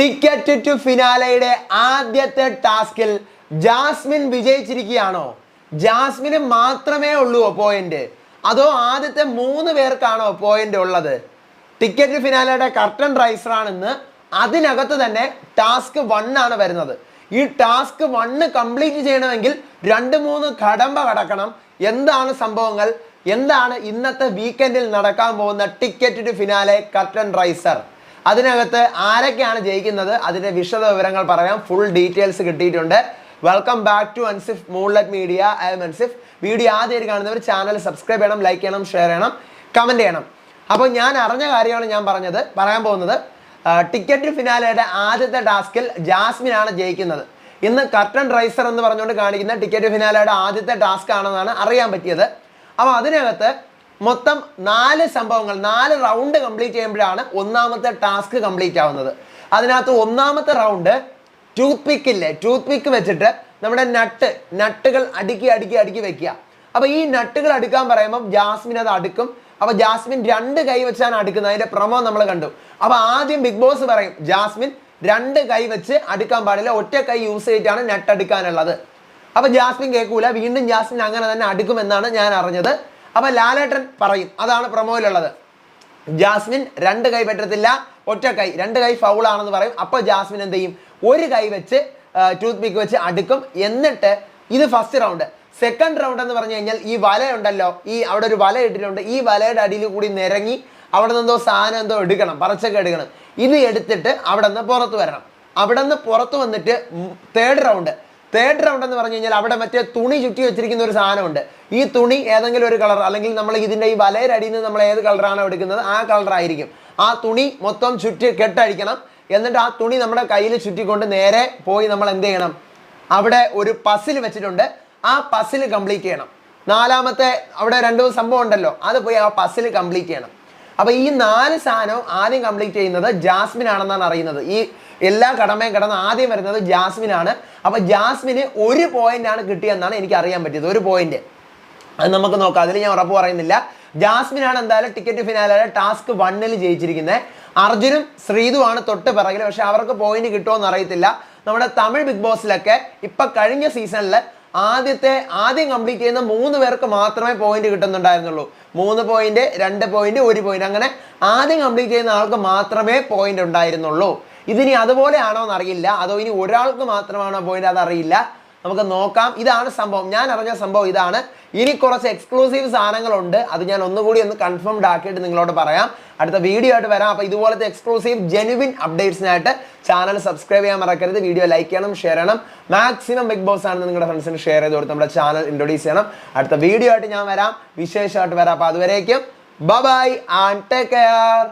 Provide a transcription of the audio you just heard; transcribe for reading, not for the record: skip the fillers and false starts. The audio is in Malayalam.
ടിക്കറ്റ് ടു ഫിനാലയുടെ ആദ്യത്തെ ടാസ്കിൽ ജാസ്മിൻ വിജയിച്ചിരിക്കുകയാണോ? ജാസ്മിന് മാത്രമേ ഉള്ളൂ പോയിന്റ്, അതോ ആദ്യത്തെ 3 പേർക്കാണോ പോയിന്റ് ഉള്ളത്? ടിക്കറ്റ് ഫിനാലയുടെ കർട്ടൻ റൈസറാണെന്ന് അതിനകത്ത് തന്നെ ടാസ്ക് 1 ആണ് വരുന്നത്. ഈ ടാസ്ക് 1 കംപ്ലീറ്റ് ചെയ്യണമെങ്കിൽ 2-3 കടമ്പ കടക്കണം. എന്താണ് സംഭവങ്ങൾ, എന്താണ് ഇന്നത്തെ വീക്കെൻഡിൽ നടക്കാൻ പോകുന്ന ticket to finale curtain raiser, അതിനകത്ത് ആരൊക്കെയാണ് ജയിക്കുന്നത്, അതിന്റെ വിശദ വിവരങ്ങൾ പറയാം. ഫുൾ ഡീറ്റെയിൽസ് കിട്ടിയിട്ടുണ്ട്. Welcome back to Ansif moonlight media. I'm Ansif. Video ആദ്യമായിട്ട് കാണുന്നവർ ചാനൽ സബ്സ്ക്രൈബ് ചെയ്യണം, ലൈക്ക് ചെയ്യണം, ഷെയർ ചെയ്യണം, കമന്റ് ചെയ്യണം. അപ്പോൾ ഞാൻ അറിഞ്ഞ കാര്യമാണ് ഞാൻ പറയാൻ പോകുന്നത്. ടിക്കറ്റ് ഫിനാലയുടെ ആദ്യത്തെ ടാസ്കിൽ ജാസ്മിൻ ആണ് ജയിക്കുന്നത്. ഇന്ന് കർട്ടൻ റൈസർ എന്ന് പറഞ്ഞുകൊണ്ട് കാണിക്കുന്ന ടിക്കറ്റ് ഫിനാലയുടെ ആദ്യത്തെ ടാസ്ക് ആണെന്നാണ് അറിയാൻ പറ്റിയത്. അപ്പോൾ അതിനകത്ത് മൊത്തം 4 സംഭവങ്ങൾ, 4 റൗണ്ട് കംപ്ലീറ്റ് ചെയ്യുമ്പോഴാണ് ഒന്നാമത്തെ ടാസ്ക് കംപ്ലീറ്റ് ആവുന്നത്. അതിനകത്ത് ഒന്നാമത്തെ റൗണ്ട് ടൂത്ത് പിക്ക് വെച്ചിട്ട് നമ്മുടെ നട്ടുകൾ അടുക്കി വെക്കുക. അപ്പോൾ ഈ നട്ടുകൾ അടുക്കാൻ പറയുമ്പോൾ ജാസ്മിൻ അത് അടുക്കും. അപ്പോൾ ജാസ്മിൻ 2 കൈ വെച്ചാണ് അടുക്കുന്നത്. അതിന്റെ പ്രൊമോ നമ്മൾ കണ്ടു. അപ്പോൾ ആദ്യം ബിഗ് ബോസ് പറയും ജാസ്മിൻ 2 കൈ വെച്ച് അടുക്കാൻ പാടില്ല, ഒറ്റ കൈ യൂസ് ചെയ്തിട്ടാണ് നട്ട് അടുക്കാനുള്ളത്. അപ്പോൾ ജാസ്മിൻ കേൾക്കൂല, വീണ്ടും ജാസ്മിൻ അങ്ങനെ തന്നെ അടുക്കുമെന്നാണ് ഞാൻ അറിഞ്ഞത്. അപ്പോൾ ലാലേട്ടൻ പറയും, അതാണ് പ്രൊമോയിലുള്ളത്, ജാസ്മിൻ 2 കൈ പറ്റത്തില്ല, ഒറ്റ കൈ, 2 കൈ ഫൗൾ ആണെന്ന് പറയും. അപ്പോൾ ജാസ്മിൻ എന്ത് ചെയ്യും, 1 കൈ വെച്ച് ടൂത്ത് പിക്ക് വെച്ച് അടുക്കും. എന്നിട്ട് ഇത് ഫസ്റ്റ് റൗണ്ട്. സെക്കൻഡ് റൗണ്ട് എന്ന് പറഞ്ഞു കഴിഞ്ഞാൽ ഈ വല ഉണ്ടല്ലോ, അവിടെ ഒരു വല ഇട്ടിട്ടുണ്ട്, ഈ വലയുടെ അടിയിൽ കൂടി നിരങ്ങി അവിടെ നിന്ന് സാധനം എന്തോ എടുക്കണം, പറച്ചൊക്കെ എടുക്കണം. ഇത് എടുത്തിട്ട് അവിടെ നിന്ന് പുറത്ത് വരണം. അവിടെ നിന്ന് പുറത്ത് വന്നിട്ട് തേർഡ് റൗണ്ട് എന്ന് പറഞ്ഞു കഴിഞ്ഞാൽ അവിടെ മറ്റേ തുണി ചുറ്റി വെച്ചിരിക്കുന്ന ഒരു സാധനമുണ്ട്. ഈ തുണി ഏതെങ്കിലും ഒരു കളർ, അല്ലെങ്കിൽ നമ്മൾ ഇതിന്റെ ഈ വലയുടെ അടിയിൽ നിന്ന് നമ്മൾ ഏത് കളറാണോ എടുക്കുന്നത് ആ കളർ ആയിരിക്കും. ആ തുണി മൊത്തം ചുറ്റി കെട്ടഴിക്കണം. എന്നിട്ട് ആ തുണി നമ്മുടെ കയ്യിൽ ചുറ്റിക്കൊണ്ട് നേരെ പോയി നമ്മൾ എന്ത് ചെയ്യണം, അവിടെ ഒരു പസിൽ വെച്ചിട്ടുണ്ട്, ആ പസിൽ കംപ്ലീറ്റ് ചെയ്യണം. നാലാമത്തെ അവിടെ 2 സംഭവം ഉണ്ടല്ലോ, അത് പോയി ആ പസിൽ കംപ്ലീറ്റ് ചെയ്യണം. അപ്പൊ ഈ 4 സാധനവും ആദ്യം കംപ്ലീറ്റ് ചെയ്യുന്നത് ജാസ്മിൻ ആണെന്നാണ് അറിയുന്നത്. ഈ എല്ലാ കടമയും കടന്ന് ആദ്യം വരുന്നത് ജാസ്മിൻ ആണ്. അപ്പൊ ജാസ്മിന് 1 പോയിന്റ് ആണ് കിട്ടിയെന്നാണ് എനിക്ക് അറിയാൻ പറ്റിയത്. 1 പോയിന്റ്, അത് നമുക്ക് നോക്കാം, അതിൽ ഞാൻ ഉറപ്പ് പറയുന്നില്ല. ജാസ്മിൻ ആണ് എന്തായാലും ടിക്കറ്റ് ഫിനാലയുടെ ടാസ്ക് 1 ജയിച്ചിരിക്കുന്നത്. അർജുനും ശ്രീതുമാണ് തൊട്ട് പിറകിൽ, പക്ഷെ അവർക്ക് പോയിന്റ് കിട്ടുമോ അറിയത്തില്ല. നമ്മുടെ തമിഴ് ബിഗ് ബോസിലൊക്കെ ഇപ്പൊ കഴിഞ്ഞ സീസണിൽ ആദ്യം കംപ്ലീറ്റ് ചെയ്യുന്ന 3 പേർക്ക് മാത്രമേ പോയിന്റ് കിട്ടുന്നുണ്ടായിരുന്നുള്ളൂ. 3 പോയിന്റ്, 2 പോയിന്റ്, 1 പോയിന്റ്, അങ്ങനെ ആദ്യം കംപ്ലീറ്റ് ചെയ്യുന്ന ആൾക്ക് മാത്രമേ പോയിന്റ് ഉണ്ടായിരുന്നുള്ളൂ. ഇതിനി അതുപോലെയാണോ എന്നറിയില്ല, അതോ ഇനി ഒരാൾക്ക് മാത്രമാണോ പോയിന്റ്, അതറിയില്ല. നമുക്ക് നോക്കാം. ഇതാണ് സംഭവം, ഞാൻ അറിഞ്ഞ സംഭവം ഇതാണ്. ഇനി കുറച്ച് എക്സ്ക്ലൂസീവ് സാധനങ്ങളുണ്ട്, അത് ഞാൻ ഒന്നുകൂടി കൺഫേംഡ് ആക്കിയിട്ട് നിങ്ങളോട് പറയാം. അടുത്ത വീഡിയോ ആയിട്ട് വരാം. അപ്പോൾ ഇതുപോലത്തെ എക്സ്ക്ലൂസീവ് ജെനുവിൻ അപ്ഡേറ്റ്സിനായിട്ട് ചാനൽ സബ്സ്ക്രൈബ് ചെയ്യാൻ മറക്കരുത്. വീഡിയോ ലൈക്ക് ചെയ്യണം, ഷെയർ ചെയ്യണം. മാക്സിമം ബിഗ് ബോസ് ആണെന്ന് നിങ്ങളുടെ ഫ്രണ്ട്സിന് ഷെയർ ചെയ്ത് കൊടുത്ത് നമ്മുടെ ചാനൽ ഇൻട്രൊഡ്യൂസ് ചെയ്യണം. അടുത്ത വീഡിയോ ആയിട്ട് ഞാൻ വരാം, വിശേഷമായിട്ട് വരാം. അപ്പോൾ അതുവരേക്കും ബൈ ആൻഡ് ടേക്ക് കെയർ.